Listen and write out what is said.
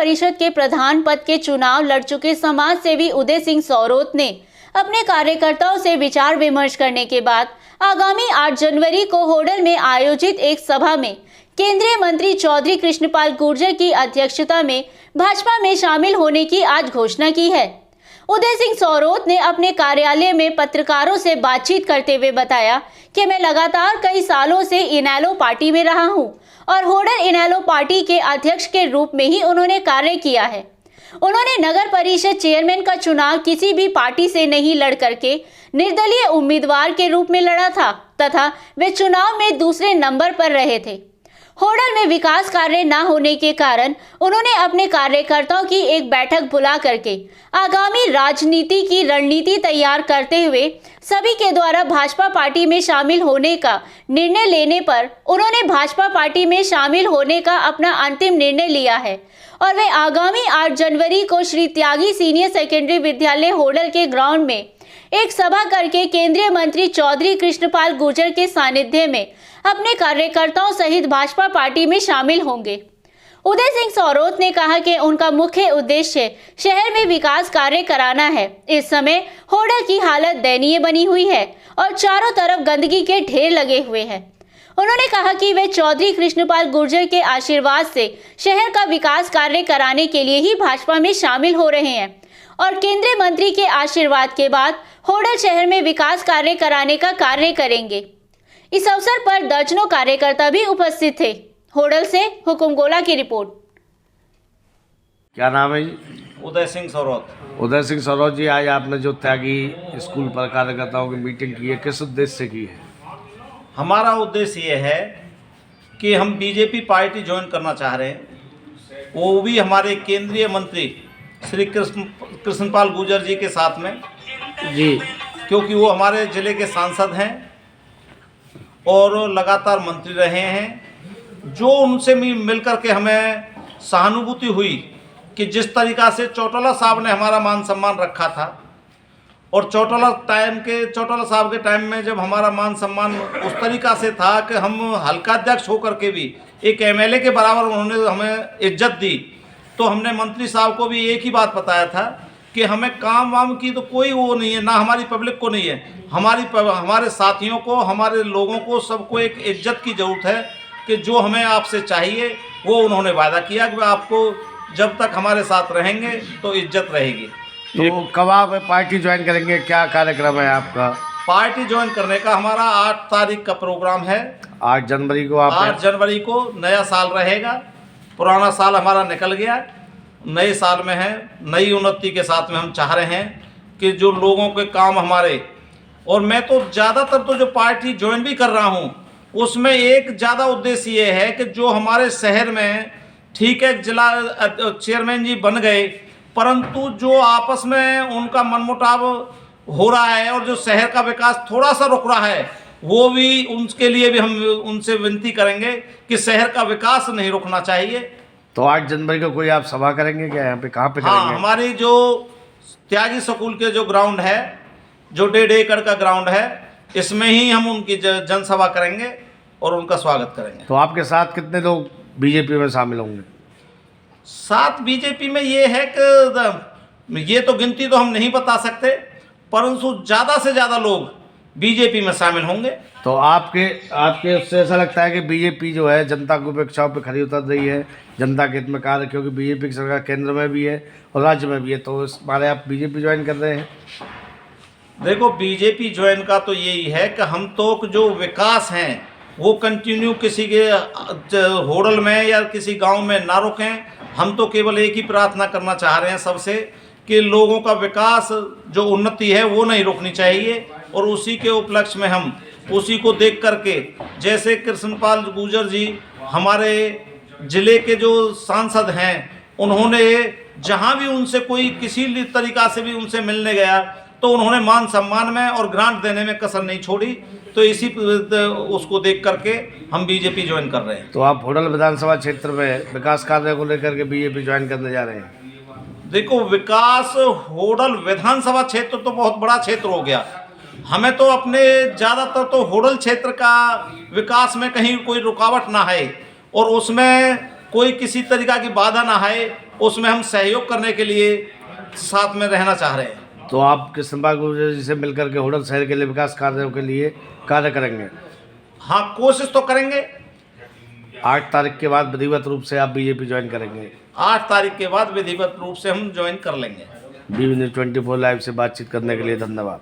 परिषद के प्रधान पद के चुनाव लड़ चुके समाज सेवी उदय सिंह सौरोत ने अपने कार्यकर्ताओं से विचार विमर्श करने के बाद आगामी 8 जनवरी को होडल में आयोजित एक सभा में केंद्रीय मंत्री चौधरी कृष्णपाल गुर्जर की अध्यक्षता में भाजपा में शामिल होने की आज घोषणा की है। उदय सिंह सौरोत ने अपने कार्यालय में पत्रकारों से बातचीत करते हुए बताया कि मैं लगातार कई सालों से इनेलो पार्टी में रहा हूं और होडल इनेलो पार्टी के अध्यक्ष के रूप में ही उन्होंने कार्य किया है। उन्होंने नगर परिषद चेयरमैन का चुनाव किसी भी पार्टी से नहीं लड़ करके निर्दलीय उम्मीदवार के रूप में लड़ा था तथा वे चुनाव में दूसरे नंबर पर रहे थे। होडल में विकास कार्य न होने के कारण उन्होंने अपने कार्यकर्ताओं की एक बैठक बुला करके आगामी राजनीति की रणनीति तैयार करते हुए सभी के द्वारा भाजपा पार्टी में शामिल होने का निर्णय लेने पर उन्होंने भाजपा पार्टी में शामिल होने का अपना अंतिम निर्णय लिया है और वे आगामी 8 जनवरी को श्री त्यागी सीनियर सेकेंडरी विद्यालय होडल के ग्राउंड में एक सभा करके केंद्रीय मंत्री चौधरी कृष्णपाल गुर्जर के सानिध्य में अपने कार्यकर्ताओं सहित भाजपा पार्टी में शामिल होंगे। उदय सिंह सौरोत ने कहा कि उनका मुख्य उद्देश्य शहर में विकास कार्य कराना है। इस समय होडल की हालत दयनीय बनी हुई है और चारों तरफ गंदगी के ढेर लगे हुए हैं। उन्होंने कहा कि वे चौधरी कृष्णपाल गुर्जर के आशीर्वाद से शहर का विकास कार्य कराने के लिए ही भाजपा में शामिल हो रहे हैं और केंद्रीय मंत्री के आशीर्वाद के बाद होडल शहर में विकास कार्य कराने का कार्य करेंगे। इस अवसर पर दर्जनों कार्यकर्ता भी उपस्थित थे। होडल से हुकुम गोला की रिपोर्ट। क्या नाम है जी? उदय सिंह सौरोत। उदय सिंह सौरोत जी, आज आपने जो त्यागी स्कूल पर कार्यकर्ताओं की मीटिंग की है, किस उद्देश्य से की है? हमारा उद्देश्य ये है कि हम बीजेपी पार्टी ज्वाइन करना चाह रहे हैं, वो भी हमारे केंद्रीय मंत्री श्री कृष्णपाल गुर्जर जी के साथ में जी, क्योंकि वो हमारे ज़िले के सांसद हैं और लगातार मंत्री रहे हैं। जो उनसे मिल कर के हमें सहानुभूति हुई कि जिस तरीक़ा से चौटाला साहब ने हमारा मान सम्मान रखा था और चौटाला साहब के टाइम में जब हमारा मान सम्मान उस तरीक़ा से था कि हम हल्का अध्यक्ष होकर के भी एक एमएलए के बराबर उन्होंने हमें इज्जत दी, तो हमने मंत्री साहब को भी एक ही बात बताया था कि हमें काम वाम की तो कोई वो नहीं है, ना हमारी पब्लिक को नहीं है, हमारे साथियों को, हमारे लोगों को, सबको एक इज्जत की ज़रूरत है कि जो हमें आपसे चाहिए वो उन्होंने वादा किया कि आपको जब तक हमारे साथ रहेंगे तो इज्जत रहेगी। तो कब आप पार्टी ज्वाइन करेंगे? क्या कार्यक्रम है आपका? पार्टी ज्वाइन करने का हमारा 8 तारीख का प्रोग्राम है। 8 जनवरी को आप 8 जनवरी को नया साल रहेगा। पुराना साल हमारा निकल गया, नए साल में है, नई उन्नति के साथ में हम चाह रहे हैं कि जो लोगों के काम हमारे, और मैं तो ज़्यादातर तो जो पार्टी ज्वाइन भी कर रहा हूँ उसमें एक ज़्यादा उद्देश्य ये है कि जो हमारे शहर में ठीक है जिला चेयरमैन जी बन गए, परंतु जो आपस में उनका मनमुटाव हो रहा है और जो शहर का विकास थोड़ा सा रुक रहा है, वो भी उनके लिए भी हम उनसे विनती करेंगे कि शहर का विकास नहीं रुकना चाहिए। तो 8 जनवरी को कोई आप सभा करेंगे क्या? यहाँ पे कहाँ पे हाँ, करेंगे? हमारी जो त्यागी स्कूल के जो ग्राउंड है, जो 1.5 एकड़ का ग्राउंड है, इसमें ही हम उनकी जनसभा करेंगे और उनका स्वागत करेंगे। तो आपके साथ कितने लोग बीजेपी में शामिल होंगे? साथ बीजेपी में ये है कि ये तो गिनती तो हम नहीं बता सकते, परंतु ज़्यादा से ज़्यादा लोग बीजेपी में शामिल होंगे। तो आपके उससे ऐसा लगता है कि बीजेपी जो है जनता की अपेक्षाओं पे खरी उतर रही है, जनता के हित में कार्य, क्योंकि बीजेपी की सरकार केंद्र में भी है और राज्य में भी है, तो इस बारे आप बीजेपी ज्वाइन कर रहे हैं? देखो, बीजेपी ज्वाइन का तो यही है कि हम तो जो विकास हैं वो कंटिन्यू किसी के होडल में या किसी गांव में ना रुकें। हम तो केवल एक ही प्रार्थना करना चाह रहे हैं सबसे कि लोगों का विकास, जो उन्नति है वो नहीं रुकनी चाहिए, और उसी के उपलक्ष्य में हम उसी को देख करके, जैसे कृष्णपाल गुर्जर जी हमारे ज़िले के जो सांसद हैं, उन्होंने जहां भी उनसे कोई किसी तरीक़ा से भी उनसे मिलने गया तो उन्होंने मान सम्मान में और ग्रांट देने में कसर नहीं छोड़ी। तो इसी उसको देख करके हम बीजेपी ज्वाइन कर रहे हैं। तो आप होडल विधानसभा क्षेत्र में विकास कार्य को लेकर के बीजेपी ज्वाइन करने जा रहे हैं? देखो, विकास होडल विधानसभा क्षेत्र तो बहुत बड़ा क्षेत्र हो गया, हमें तो अपने ज़्यादातर तो होडल क्षेत्र का विकास में कहीं कोई रुकावट ना है और उसमें कोई किसी तरीक़ा की बाधा ना है उसमें हम सहयोग करने के लिए साथ में रहना चाह रहे हैं। तो आप कृष्णपाल गुर्जर जी से मिलकर के होडल शहर के लिए विकास कार्यों के लिए कार्य करेंगे? हाँ, कोशिश तो करेंगे। 8 तारीख के बाद विधिवत रूप से आप बीजेपी ज्वाइन करेंगे? 8 तारीख के बाद विधिवत रूप से हम ज्वाइन कर लेंगे। BB News 24 लाइव से बातचीत करने के लिए धन्यवाद।